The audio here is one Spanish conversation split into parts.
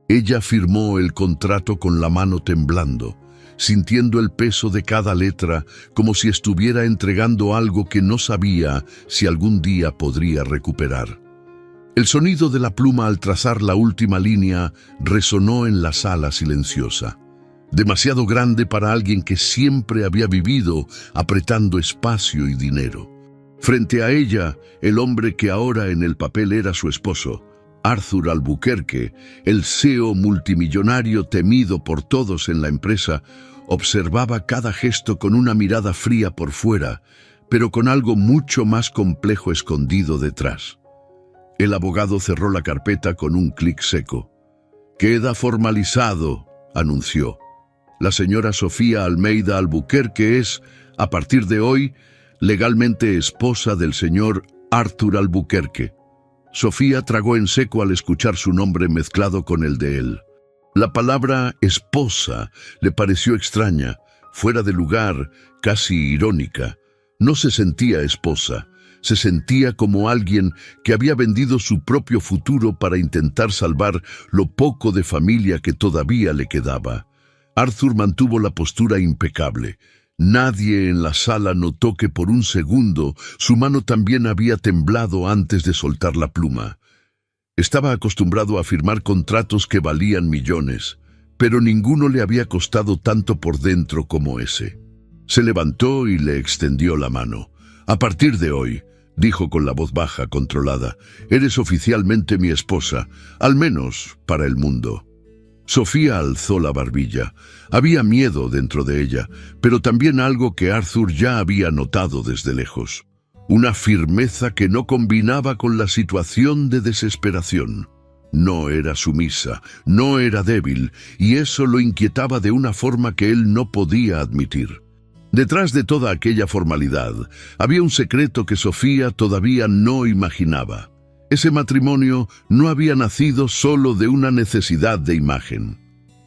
Ella firmó el contrato con la mano temblando, sintiendo el peso de cada letra como si estuviera entregando algo que no sabía si algún día podría recuperar. El sonido de la pluma al trazar la última línea resonó en la sala silenciosa, demasiado grande para alguien que siempre había vivido apretando espacio y dinero. Frente a ella, el hombre que ahora en el papel era su esposo, Arthur Albuquerque, el CEO multimillonario temido por todos en la empresa, observaba cada gesto con una mirada fría por fuera, pero con algo mucho más complejo escondido detrás. El abogado cerró la carpeta con un clic seco. «Queda formalizado», anunció. «La señora Sofía Almeida Albuquerque es, a partir de hoy, legalmente esposa del señor Arthur Albuquerque». Sofía tragó en seco al escuchar su nombre mezclado con el de él. La palabra esposa le pareció extraña, fuera de lugar, casi irónica. No se sentía esposa, se sentía como alguien que había vendido su propio futuro para intentar salvar lo poco de familia que todavía le quedaba. Arthur mantuvo la postura impecable. Nadie en la sala notó que por un segundo su mano también había temblado antes de soltar la pluma. Estaba acostumbrado a firmar contratos que valían millones, pero ninguno le había costado tanto por dentro como ese. Se levantó y le extendió la mano. «A partir de hoy», dijo con la voz baja, controlada, «eres oficialmente mi esposa, al menos para el mundo». Sofía alzó la barbilla. Había miedo dentro de ella, pero también algo que Arthur ya había notado desde lejos. Una firmeza que no combinaba con la situación de desesperación. No era sumisa, no era débil, y eso lo inquietaba de una forma que él no podía admitir. Detrás de toda aquella formalidad, había un secreto que Sofía todavía no imaginaba. Ese matrimonio no había nacido solo de una necesidad de imagen.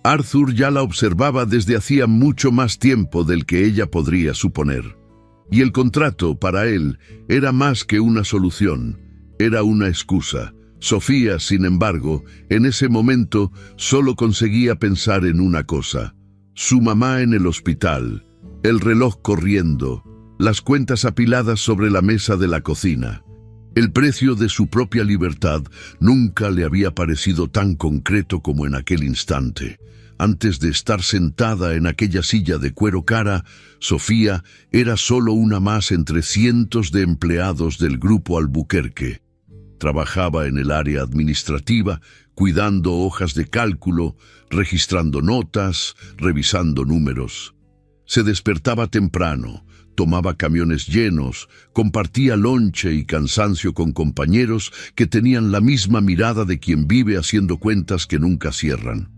Arthur ya la observaba desde hacía mucho más tiempo del que ella podría suponer. Y el contrato, para él, era más que una solución, era una excusa. Sofía, sin embargo, en ese momento solo conseguía pensar en una cosa: su mamá en el hospital, el reloj corriendo, las cuentas apiladas sobre la mesa de la cocina. El precio de su propia libertad nunca le había parecido tan concreto como en aquel instante. Antes de estar sentada en aquella silla de cuero cara, Sofía era solo una más entre cientos de empleados del grupo Albuquerque. Trabajaba en el área administrativa, cuidando hojas de cálculo, registrando notas, revisando números. Se despertaba temprano, tomaba camiones llenos, compartía lonche y cansancio con compañeros que tenían la misma mirada de quien vive haciendo cuentas que nunca cierran.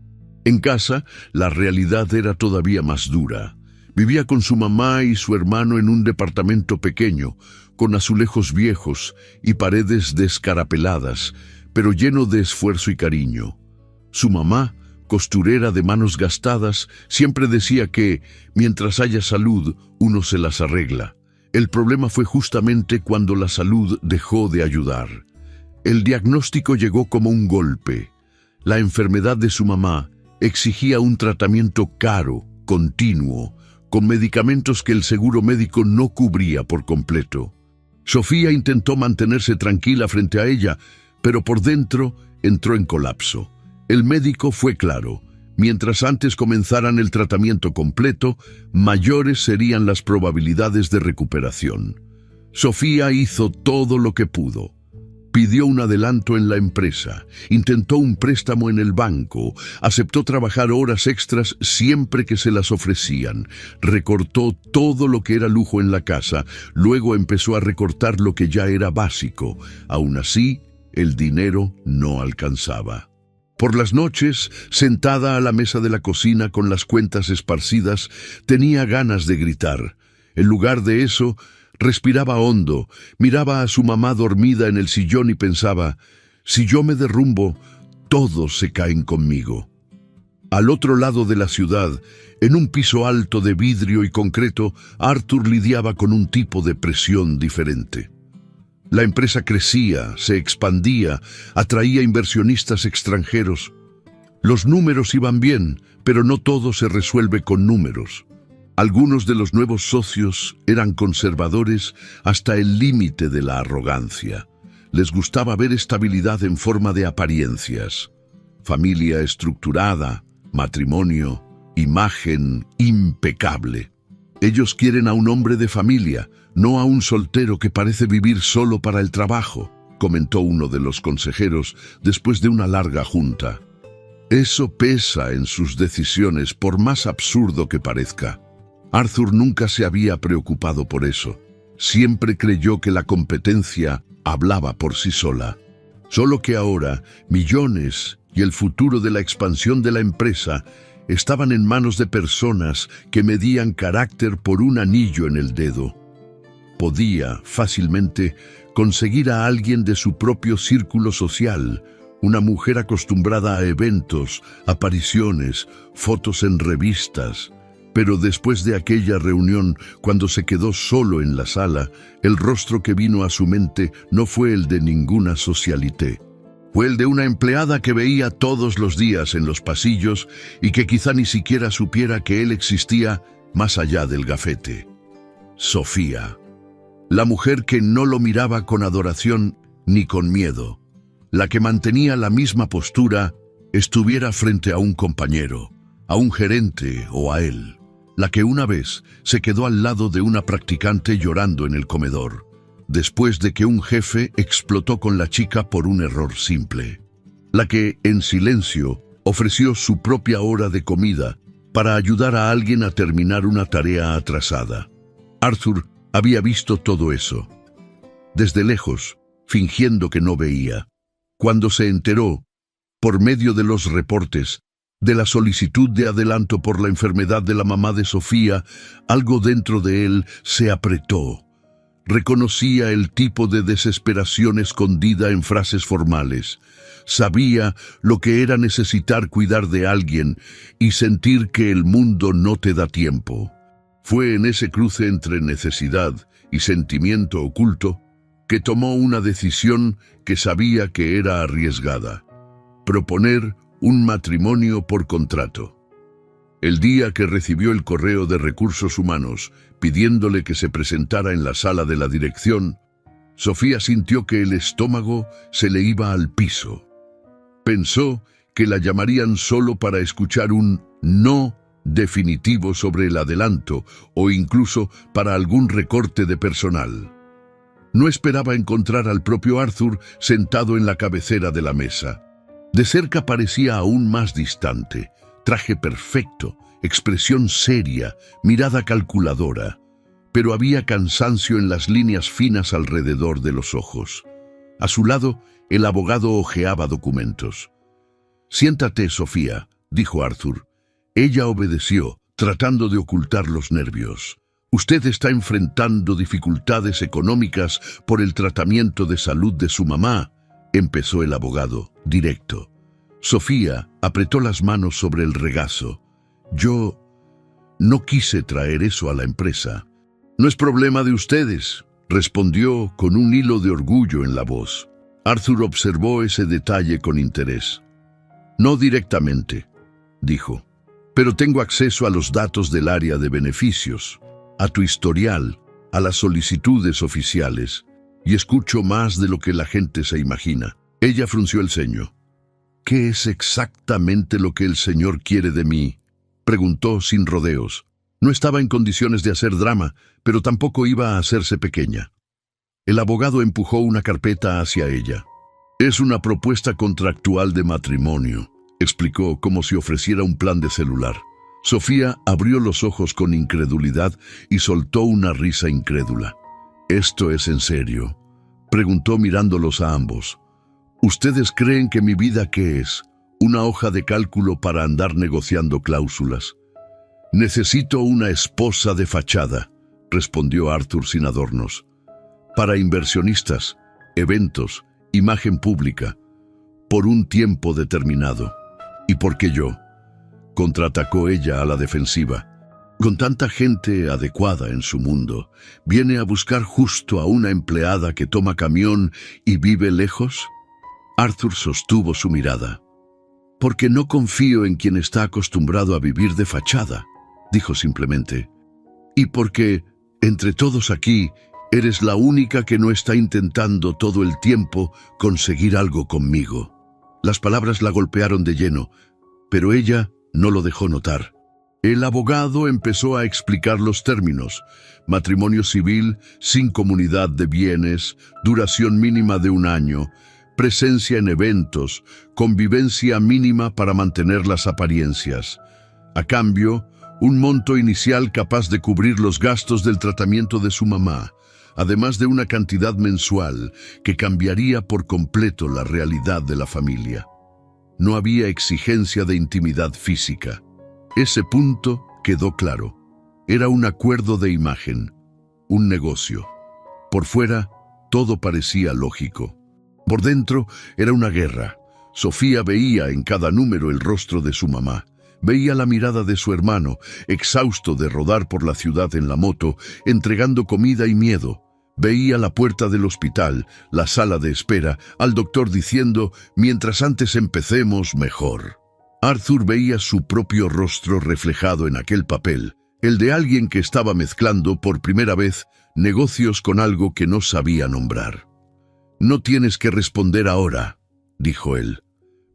En casa, la realidad era todavía más dura. Vivía con su mamá y su hermano en un departamento pequeño, con azulejos viejos y paredes descarapeladas, pero lleno de esfuerzo y cariño. Su mamá, costurera de manos gastadas, siempre decía que, mientras haya salud, uno se las arregla. El problema fue justamente cuando la salud dejó de ayudar. El diagnóstico llegó como un golpe. La enfermedad de su mamá exigía un tratamiento caro, continuo, con medicamentos que el seguro médico no cubría por completo. Sofía intentó mantenerse tranquila frente a ella, pero por dentro entró en colapso. El médico fue claro: mientras antes comenzaran el tratamiento completo, mayores serían las probabilidades de recuperación. Sofía hizo todo lo que pudo. Pidió un adelanto en la empresa, intentó un préstamo en el banco, aceptó trabajar horas extras siempre que se las ofrecían, recortó todo lo que era lujo en la casa, luego empezó a recortar lo que ya era básico. Aún así, el dinero no alcanzaba. Por las noches, sentada a la mesa de la cocina con las cuentas esparcidas, tenía ganas de gritar. En lugar de eso, respiraba hondo, miraba a su mamá dormida en el sillón y pensaba: si yo me derrumbo, todos se caen conmigo. Al otro lado de la ciudad, en un piso alto de vidrio y concreto, Arthur lidiaba con un tipo de presión diferente. La empresa crecía, se expandía, atraía inversionistas extranjeros. Los números iban bien, pero no todo se resuelve con números. Algunos de los nuevos socios eran conservadores hasta el límite de la arrogancia. Les gustaba ver estabilidad en forma de apariencias. Familia estructurada, matrimonio, imagen impecable. Ellos quieren a un hombre de familia, no a un soltero que parece vivir solo para el trabajo, comentó uno de los consejeros después de una larga junta. Eso pesa en sus decisiones, por más absurdo que parezca. Arthur nunca se había preocupado por eso. Siempre creyó que la competencia hablaba por sí sola. Solo que ahora, millones y el futuro de la expansión de la empresa estaban en manos de personas que medían carácter por un anillo en el dedo. Podía fácilmente conseguir a alguien de su propio círculo social, una mujer acostumbrada a eventos, apariciones, fotos en revistas. Pero después de aquella reunión, cuando se quedó solo en la sala, el rostro que vino a su mente no fue el de ninguna socialité. Fue el de una empleada que veía todos los días en los pasillos y que quizá ni siquiera supiera que él existía más allá del gafete. Sofía. La mujer que no lo miraba con adoración ni con miedo. La que mantenía la misma postura, estuviera frente a un compañero, a un gerente o a él. La que una vez se quedó al lado de una practicante llorando en el comedor, después de que un jefe explotó con la chica por un error simple. La que, en silencio, ofreció su propia hora de comida para ayudar a alguien a terminar una tarea atrasada. Arthur había visto todo eso. Desde lejos, fingiendo que no veía. Cuando se enteró, por medio de los reportes, de la solicitud de adelanto por la enfermedad de la mamá de Sofía, algo dentro de él se apretó. Reconocía el tipo de desesperación escondida en frases formales. Sabía lo que era necesitar cuidar de alguien y sentir que el mundo no te da tiempo. Fue en ese cruce entre necesidad y sentimiento oculto que tomó una decisión que sabía que era arriesgada: proponer un matrimonio por contrato. El día que recibió el correo de Recursos Humanos pidiéndole que se presentara en la sala de la dirección, Sofía sintió que el estómago se le iba al piso. Pensó que la llamarían solo para escuchar un no definitivo sobre el adelanto o incluso para algún recorte de personal. No esperaba encontrar al propio Arthur sentado en la cabecera de la mesa. De cerca parecía aún más distante. Traje perfecto, expresión seria, mirada calculadora. Pero había cansancio en las líneas finas alrededor de los ojos. A su lado, el abogado hojeaba documentos. «Siéntate, Sofía», dijo Arthur. Ella obedeció, tratando de ocultar los nervios. «Usted está enfrentando dificultades económicas por el tratamiento de salud de su mamá», empezó el abogado, directo. Sofía apretó las manos sobre el regazo. «Yo no quise traer eso a la empresa». «No es problema de ustedes», respondió con un hilo de orgullo en la voz. Arthur observó ese detalle con interés. «No directamente», dijo, «pero tengo acceso a los datos del área de beneficios, a tu historial, a las solicitudes oficiales, y escucho más de lo que la gente se imagina». Ella frunció el ceño. «¿Qué es exactamente lo que el señor quiere de mí?», preguntó sin rodeos. No estaba en condiciones de hacer drama, pero tampoco iba a hacerse pequeña. El abogado empujó una carpeta hacia ella. «Es una propuesta contractual de matrimonio», explicó como si ofreciera un plan de celular. Sofía abrió los ojos con incredulidad y soltó una risa incrédula. «¿Esto es en serio?», preguntó mirándolos a ambos. «¿Ustedes creen que mi vida qué es? ¿Una hoja de cálculo para andar negociando cláusulas?» «Necesito una esposa de fachada», respondió Arthur sin adornos. «Para inversionistas, eventos, imagen pública, por un tiempo determinado». «¿Y por qué yo?», contraatacó ella a la defensiva. «Con tanta gente adecuada en su mundo, ¿viene a buscar justo a una empleada que toma camión y vive lejos?». Arthur sostuvo su mirada. Porque no confío en quien está acostumbrado a vivir de fachada, dijo simplemente. Y porque, entre todos aquí, eres la única que no está intentando todo el tiempo conseguir algo conmigo. Las palabras la golpearon de lleno, pero ella no lo dejó notar. El abogado empezó a explicar los términos: matrimonio civil, sin comunidad de bienes, duración mínima de 1 año, presencia en eventos, convivencia mínima para mantener las apariencias. A cambio, un monto inicial capaz de cubrir los gastos del tratamiento de su mamá, además de una cantidad mensual que cambiaría por completo la realidad de la familia. No había exigencia de intimidad física. Ese punto quedó claro. Era un acuerdo de imagen, un negocio. Por fuera, todo parecía lógico. Por dentro, era una guerra. Sofía veía en cada número el rostro de su mamá. Veía la mirada de su hermano, exhausto de rodar por la ciudad en la moto, entregando comida y miedo. Veía la puerta del hospital, la sala de espera, al doctor diciendo: mientras antes empecemos, mejor. Arthur veía su propio rostro reflejado en aquel papel, el de alguien que estaba mezclando por primera vez negocios con algo que no sabía nombrar. «No tienes que responder ahora», dijo él.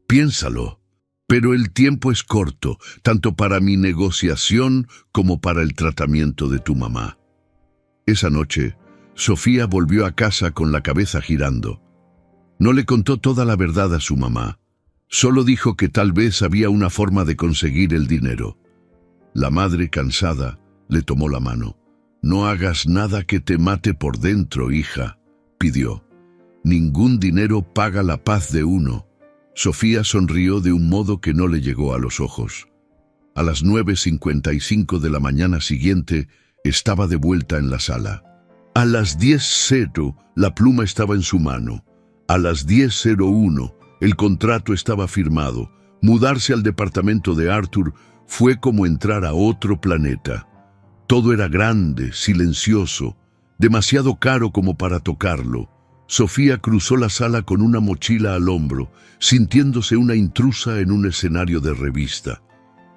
«Piénsalo. Pero el tiempo es corto, tanto para mi negociación como para el tratamiento de tu mamá». Esa noche, Sofía volvió a casa con la cabeza girando. No le contó toda la verdad a su mamá. Solo dijo que tal vez había una forma de conseguir el dinero. La madre, cansada, le tomó la mano. «No hagas nada que te mate por dentro, hija», pidió. «Ningún dinero paga la paz de uno». Sofía sonrió de un modo que no le llegó a los ojos. A las 9:55 de la mañana siguiente, estaba de vuelta en la sala. A las 10:00, la pluma estaba en su mano. A las 10:01, el contrato estaba firmado. Mudarse al departamento de Arthur fue como entrar a otro planeta. Todo era grande, silencioso, demasiado caro como para tocarlo. Sofía cruzó la sala con una mochila al hombro, sintiéndose una intrusa en un escenario de revista.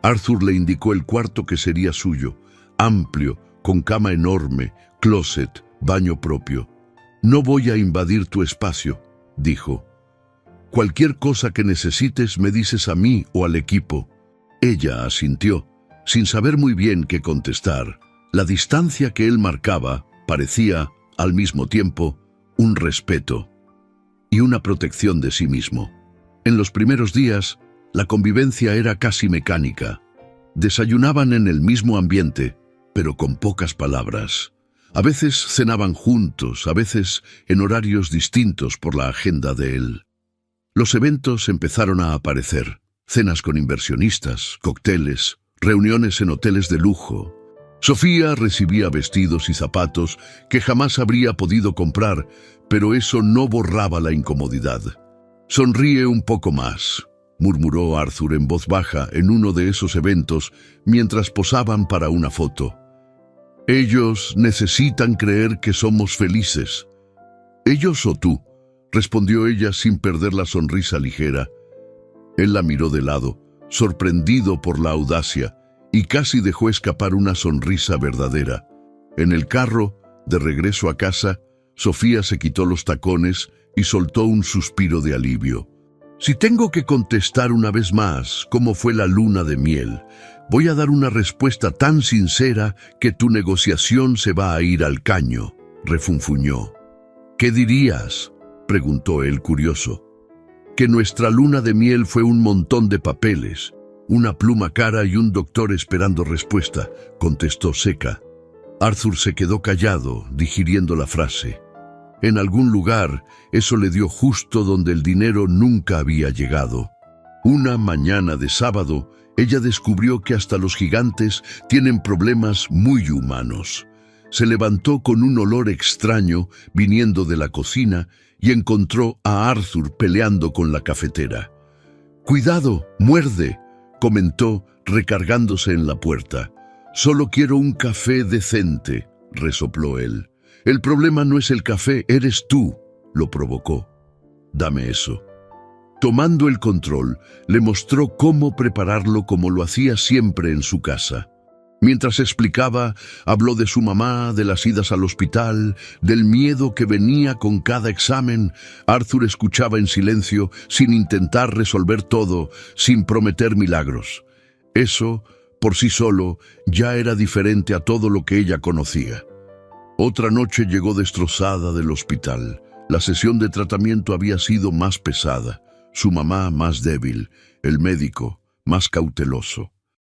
Arthur le indicó el cuarto que sería suyo, amplio, con cama enorme, closet, baño propio. «No voy a invadir tu espacio», dijo. «Cualquier cosa que necesites me dices a mí o al equipo». Ella asintió, sin saber muy bien qué contestar. La distancia que él marcaba parecía, al mismo tiempo, un respeto y una protección de sí mismo. En los primeros días, la convivencia era casi mecánica. Desayunaban en el mismo ambiente, pero con pocas palabras. A veces cenaban juntos, a veces en horarios distintos por la agenda de él. Los eventos empezaron a aparecer: cenas con inversionistas, cócteles, reuniones en hoteles de lujo. Sofía recibía vestidos y zapatos que jamás habría podido comprar, pero eso no borraba la incomodidad. «Sonríe un poco más», murmuró Arthur en voz baja en uno de esos eventos mientras posaban para una foto. «Ellos necesitan creer que somos felices». «¿Ellos o tú?», respondió ella sin perder la sonrisa ligera. Él la miró de lado, sorprendido por la audacia, y casi dejó escapar una sonrisa verdadera. En el carro, de regreso a casa, Sofía se quitó los tacones y soltó un suspiro de alivio. «Si tengo que contestar una vez más cómo fue la luna de miel, voy a dar una respuesta tan sincera que tu negociación se va a ir al caño», refunfuñó. «¿Qué dirías?», preguntó él curioso. «Que nuestra luna de miel fue un montón de papeles, una pluma cara y un doctor esperando respuesta», contestó seca. Arthur se quedó callado, digiriendo la frase. En algún lugar, eso le dio justo donde el dinero nunca había llegado. Una mañana de sábado, ella descubrió que hasta los gigantes tienen problemas muy humanos. Se levantó con un olor extraño viniendo de la cocina y encontró a Arthur peleando con la cafetera. «Cuidado, muerde», comentó, recargándose en la puerta. «Solo quiero un café decente», resopló él. «El problema no es el café, eres tú», lo provocó. «Dame eso». Tomando el control, le mostró cómo prepararlo como lo hacía siempre en su casa. Mientras explicaba, habló de su mamá, de las idas al hospital, del miedo que venía con cada examen. Arthur escuchaba en silencio, sin intentar resolver todo, sin prometer milagros. Eso, por sí solo, ya era diferente a todo lo que ella conocía. Otra noche llegó destrozada del hospital. La sesión de tratamiento había sido más pesada, su mamá más débil, el médico más cauteloso.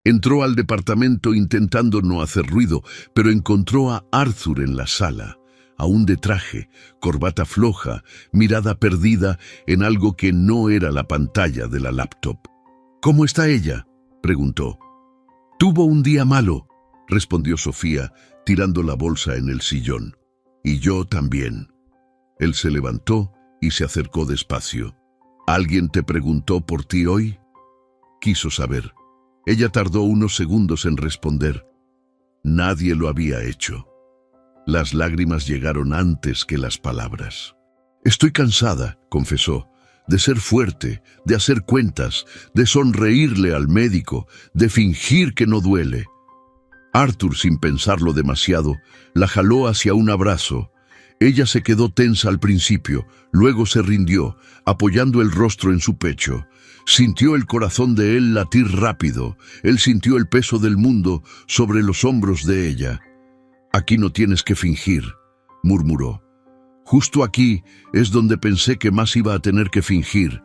Entró al departamento intentando no hacer ruido, pero encontró a Arthur en la sala, aún de traje, corbata floja, mirada perdida en algo que no era la pantalla de la laptop. «¿Cómo está ella?», preguntó. «Tuvo un día malo», respondió Sofía, tirando la bolsa en el sillón. «Y yo también». Él se levantó y se acercó despacio. «¿Alguien te preguntó por ti hoy?», quiso saber. Ella tardó unos segundos en responder. Nadie lo había hecho. Las lágrimas llegaron antes que las palabras. «Estoy cansada», confesó, «de ser fuerte, de hacer cuentas, de sonreírle al médico, de fingir que no duele». Arthur, sin pensarlo demasiado, la jaló hacia un abrazo. Ella se quedó tensa al principio, luego se rindió, apoyando el rostro en su pecho. Sintió el corazón de él latir rápido. Él sintió el peso del mundo sobre los hombros de ella. «Aquí no tienes que fingir», murmuró. «Justo aquí es donde pensé que más iba a tener que fingir»,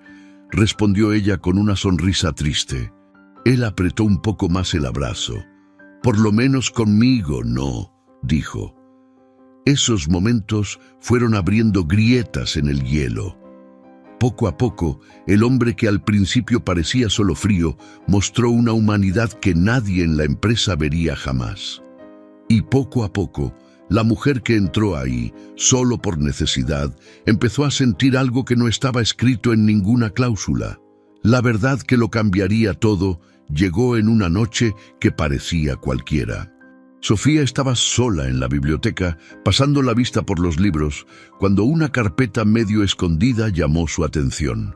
respondió ella con una sonrisa triste. Él apretó un poco más el abrazo. «Por lo menos conmigo no», dijo. Esos momentos fueron abriendo grietas en el hielo. Poco a poco, el hombre que al principio parecía solo frío, mostró una humanidad que nadie en la empresa vería jamás. Y poco a poco, la mujer que entró ahí, solo por necesidad, empezó a sentir algo que no estaba escrito en ninguna cláusula. La verdad que lo cambiaría todo llegó en una noche que parecía cualquiera. Sofía estaba sola en la biblioteca, pasando la vista por los libros, cuando una carpeta medio escondida llamó su atención.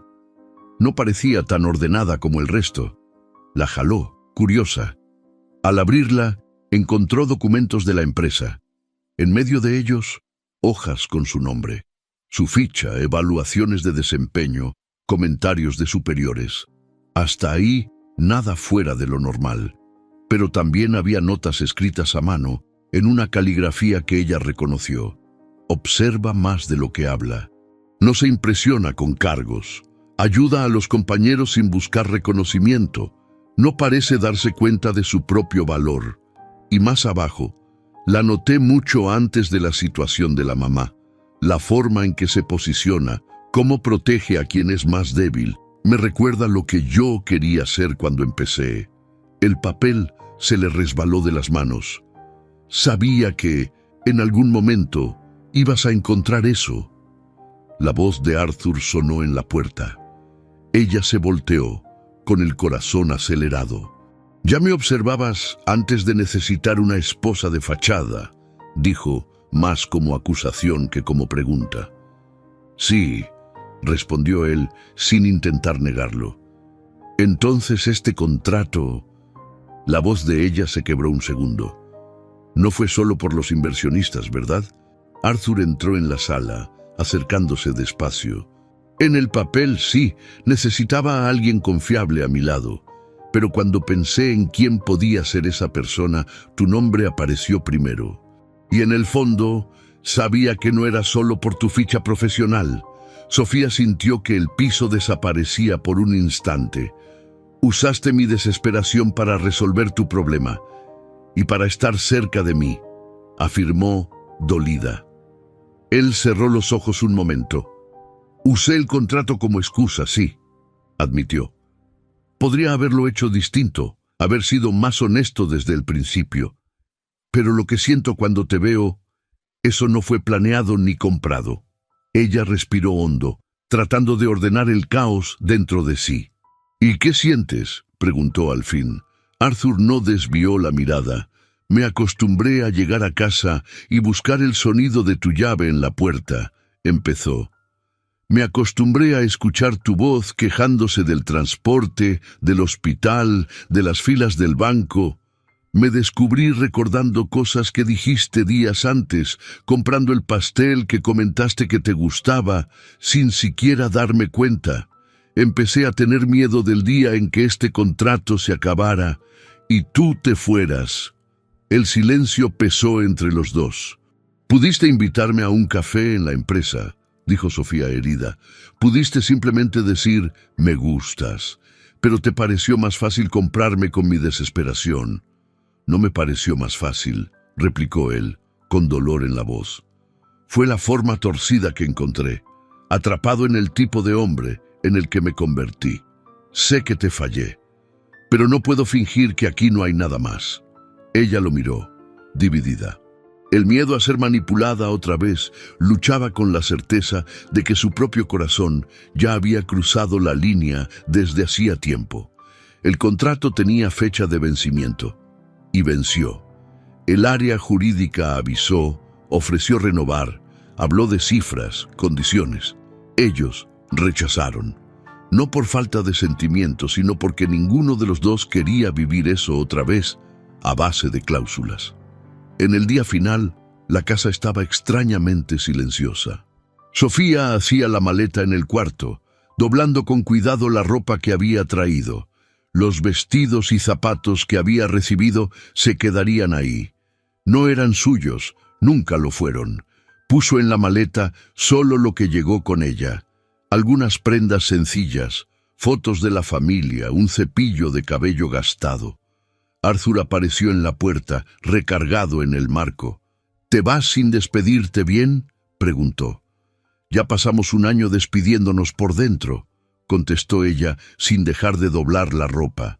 No parecía tan ordenada como el resto. La jaló, curiosa. Al abrirla, encontró documentos de la empresa. En medio de ellos, hojas con su nombre, su ficha, evaluaciones de desempeño, comentarios de superiores. Hasta ahí, nada fuera de lo normal. Pero también había notas escritas a mano, en una caligrafía que ella reconoció. Observa más de lo que habla. No se impresiona con cargos. Ayuda a los compañeros sin buscar reconocimiento. No parece darse cuenta de su propio valor. Y más abajo, la noté mucho antes de la situación de la mamá. La forma en que se posiciona, cómo protege a quien es más débil, me recuerda lo que yo quería ser cuando empecé. El papel se le resbaló de las manos. Sabía que, en algún momento, ibas a encontrar eso. La voz de Arthur sonó en la puerta. Ella se volteó, con el corazón acelerado. «Ya me observabas antes de necesitar una esposa de fachada», dijo, más como acusación que como pregunta. «Sí», respondió él, sin intentar negarlo. «Entonces este contrato...» La voz de ella se quebró un segundo. «No fue solo por los inversionistas, ¿verdad?». Arthur entró en la sala, acercándose despacio. «En el papel, sí, necesitaba a alguien confiable a mi lado. Pero cuando pensé en quién podía ser esa persona, tu nombre apareció primero. Y en el fondo, sabía que no era solo por tu ficha profesional». Sofía sintió que el piso desaparecía por un instante. «Usaste mi desesperación para resolver tu problema y para estar cerca de mí», afirmó, dolida. Él cerró los ojos un momento. «Usé el contrato como excusa, sí», admitió. «Podría haberlo hecho distinto, haber sido más honesto desde el principio. Pero lo que siento cuando te veo, eso no fue planeado ni comprado». Ella respiró hondo, tratando de ordenar el caos dentro de sí. «¿Y qué sientes?», preguntó al fin. Arthur no desvió la mirada. «Me acostumbré a llegar a casa y buscar el sonido de tu llave en la puerta», empezó. Me acostumbré a escuchar tu voz quejándose del transporte, del hospital, de las filas del banco. Me descubrí recordando cosas que dijiste días antes, comprando el pastel que comentaste que te gustaba, sin siquiera darme cuenta. Empecé a tener miedo del día en que este contrato se acabara y tú te fueras. El silencio pesó entre los dos. Pudiste invitarme a un café en la empresa, dijo Sofía herida. Pudiste simplemente decir, me gustas, pero te pareció más fácil comprarme con mi desesperación. No me pareció más fácil, replicó él, con dolor en la voz. Fue la forma torcida que encontré, atrapado en el tipo de hombre en el que me convertí. Sé que te fallé, pero no puedo fingir que aquí no hay nada más. Ella lo miró, dividida. El miedo a ser manipulada otra vez luchaba con la certeza de que su propio corazón ya había cruzado la línea desde hacía tiempo. El contrato tenía fecha de vencimiento. Y venció. El área jurídica avisó, ofreció renovar, habló de cifras, condiciones. Ellos rechazaron. No por falta de sentimiento, sino porque ninguno de los dos quería vivir eso otra vez, a base de cláusulas. En el día final, la casa estaba extrañamente silenciosa. Sofía hacía la maleta en el cuarto, doblando con cuidado la ropa que había traído. Los vestidos y zapatos que había recibido se quedarían ahí. No eran suyos, nunca lo fueron. Puso en la maleta solo lo que llegó con ella. Algunas prendas sencillas, fotos de la familia, un cepillo de cabello gastado. Arthur apareció en la puerta, recargado en el marco. ¿Te vas sin despedirte bien?, preguntó. Ya pasamos un año despidiéndonos por dentro, contestó ella sin dejar de doblar la ropa.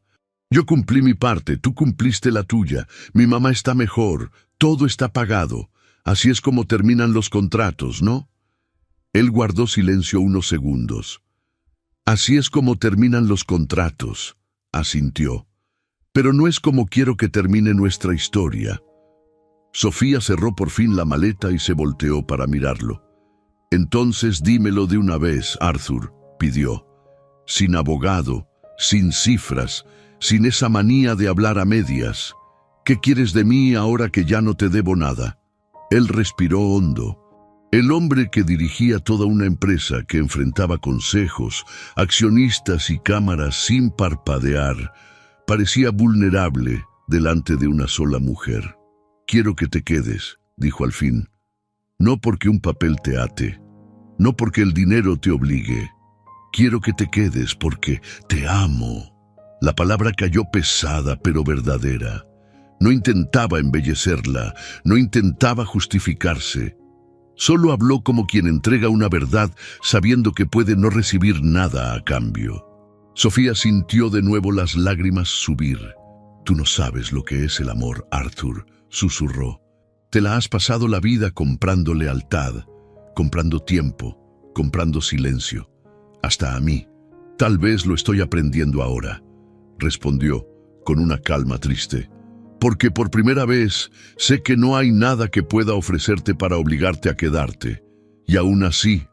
Yo cumplí mi parte, tú cumpliste la tuya. Mi mamá está mejor, todo está pagado. Así es como terminan los contratos, ¿no? Él guardó silencio unos segundos. Así es como terminan los contratos, asintió. Pero no es como quiero que termine nuestra historia. Sofía cerró por fin la maleta y se volteó para mirarlo. Entonces dímelo de una vez, Arthur, pidió. Sin abogado, sin cifras, sin esa manía de hablar a medias. ¿Qué quieres de mí ahora que ya no te debo nada? Él respiró hondo. El hombre que dirigía toda una empresa que enfrentaba consejos, accionistas y cámaras sin parpadear, parecía vulnerable delante de una sola mujer. Quiero que te quedes, dijo al fin. No porque un papel te ate, no porque el dinero te obligue. Quiero que te quedes porque te amo. La palabra cayó pesada pero verdadera. No intentaba embellecerla, no intentaba justificarse. Solo habló como quien entrega una verdad sabiendo que puede no recibir nada a cambio. Sofía sintió de nuevo las lágrimas subir. Tú no sabes lo que es el amor, Arthur, susurró. Te la has pasado la vida comprando lealtad, comprando tiempo, comprando silencio. Hasta a mí. Tal vez lo estoy aprendiendo ahora, respondió con una calma triste. Porque por primera vez sé que no hay nada que pueda ofrecerte para obligarte a quedarte. Y aún así,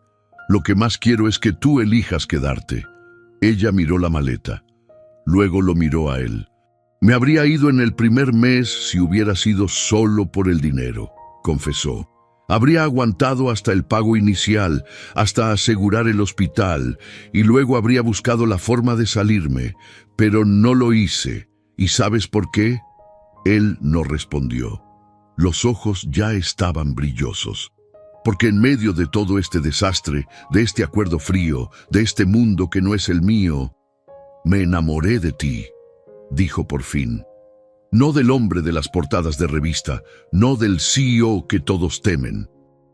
lo que más quiero es que tú elijas quedarte. Ella miró la maleta. Luego lo miró a él. Me habría ido en el primer mes si hubiera sido solo por el dinero, confesó. Habría aguantado hasta el pago inicial, hasta asegurar el hospital, y luego habría buscado la forma de salirme, pero no lo hice. ¿Y sabes por qué? Él no respondió. Los ojos ya estaban brillosos. Porque en medio de todo este desastre, de este acuerdo frío, de este mundo que no es el mío, me enamoré de ti, dijo por fin. No del hombre de las portadas de revista, no del CEO que todos temen.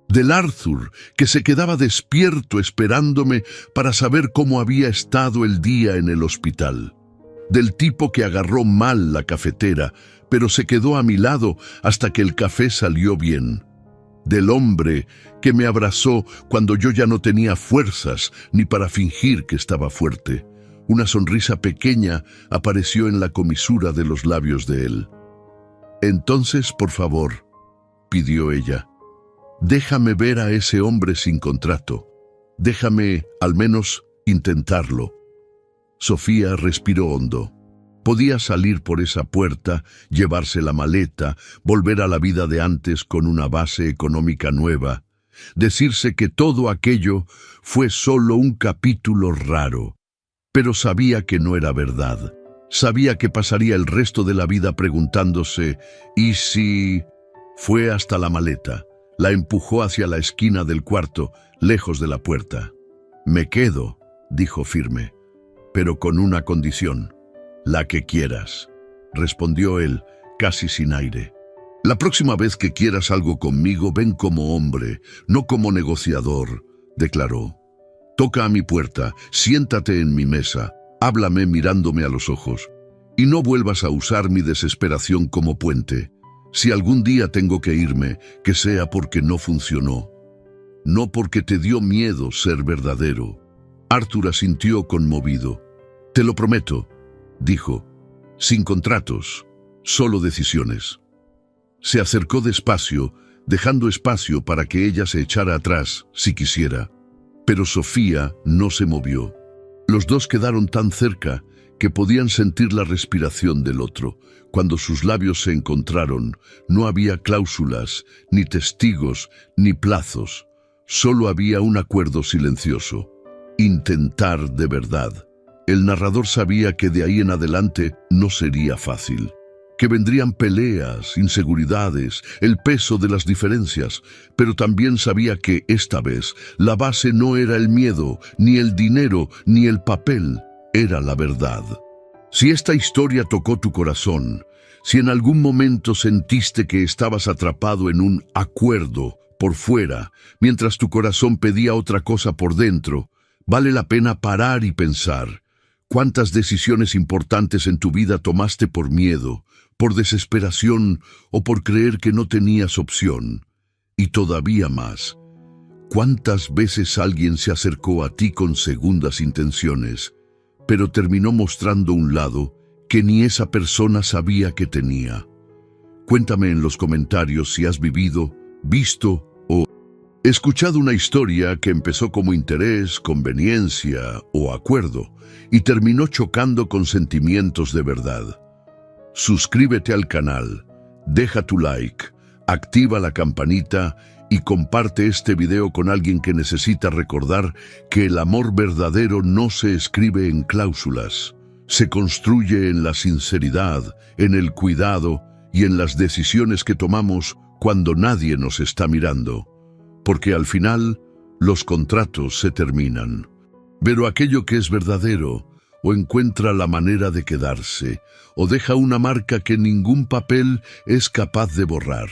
Del Arthur, que se quedaba despierto esperándome para saber cómo había estado el día en el hospital. Del tipo que agarró mal la cafetera, pero se quedó a mi lado hasta que el café salió bien. Del hombre que me abrazó cuando yo ya no tenía fuerzas ni para fingir que estaba fuerte. Una sonrisa pequeña apareció en la comisura de los labios de él. Entonces, por favor, pidió ella, déjame ver a ese hombre sin contrato. Déjame, al menos, intentarlo. Sofía respiró hondo. Podía salir por esa puerta, llevarse la maleta, volver a la vida de antes con una base económica nueva. Decirse que todo aquello fue solo un capítulo raro. Pero sabía que no era verdad. Sabía que pasaría el resto de la vida preguntándose, ¿y si...? Fue hasta la maleta. La empujó hacia la esquina del cuarto, lejos de la puerta. «Me quedo», dijo firme, «pero con una condición». «La que quieras», respondió él, casi sin aire. «La próxima vez que quieras algo conmigo, ven como hombre, no como negociador», declaró. «Toca a mi puerta, siéntate en mi mesa, háblame mirándome a los ojos, y no vuelvas a usar mi desesperación como puente. Si algún día tengo que irme, que sea porque no funcionó, no porque te dio miedo ser verdadero». Arthur asintió conmovido. «Te lo prometo», dijo, «sin contratos, solo decisiones». Se acercó despacio, dejando espacio para que ella se echara atrás, si quisiera. Pero Sofía no se movió. Los dos quedaron tan cerca que podían sentir la respiración del otro. Cuando sus labios se encontraron, no había cláusulas, ni testigos, ni plazos. Solo había un acuerdo silencioso. Intentar de verdad. El narrador sabía que de ahí en adelante no sería fácil, que vendrían peleas, inseguridades, el peso de las diferencias, pero también sabía que esta vez la base no era el miedo, ni el dinero, ni el papel, era la verdad. Si esta historia tocó tu corazón, si en algún momento sentiste que estabas atrapado en un acuerdo por fuera, mientras tu corazón pedía otra cosa por dentro, vale la pena parar y pensar. ¿Cuántas decisiones importantes en tu vida tomaste por miedo, por desesperación o por creer que no tenías opción? Y todavía más, ¿cuántas veces alguien se acercó a ti con segundas intenciones, pero terminó mostrando un lado que ni esa persona sabía que tenía? Cuéntame en los comentarios si has vivido, visto o escuchado una historia que empezó como interés, conveniencia o acuerdo y terminó chocando con sentimientos de verdad. Suscríbete al canal, deja tu like, activa la campanita y comparte este video con alguien que necesita recordar que el amor verdadero no se escribe en cláusulas, se construye en la sinceridad, en el cuidado y en las decisiones que tomamos cuando nadie nos está mirando. Porque al final, los contratos se terminan. Pero aquello que es verdadero, o encuentra la manera de quedarse, o deja una marca que ningún papel es capaz de borrar.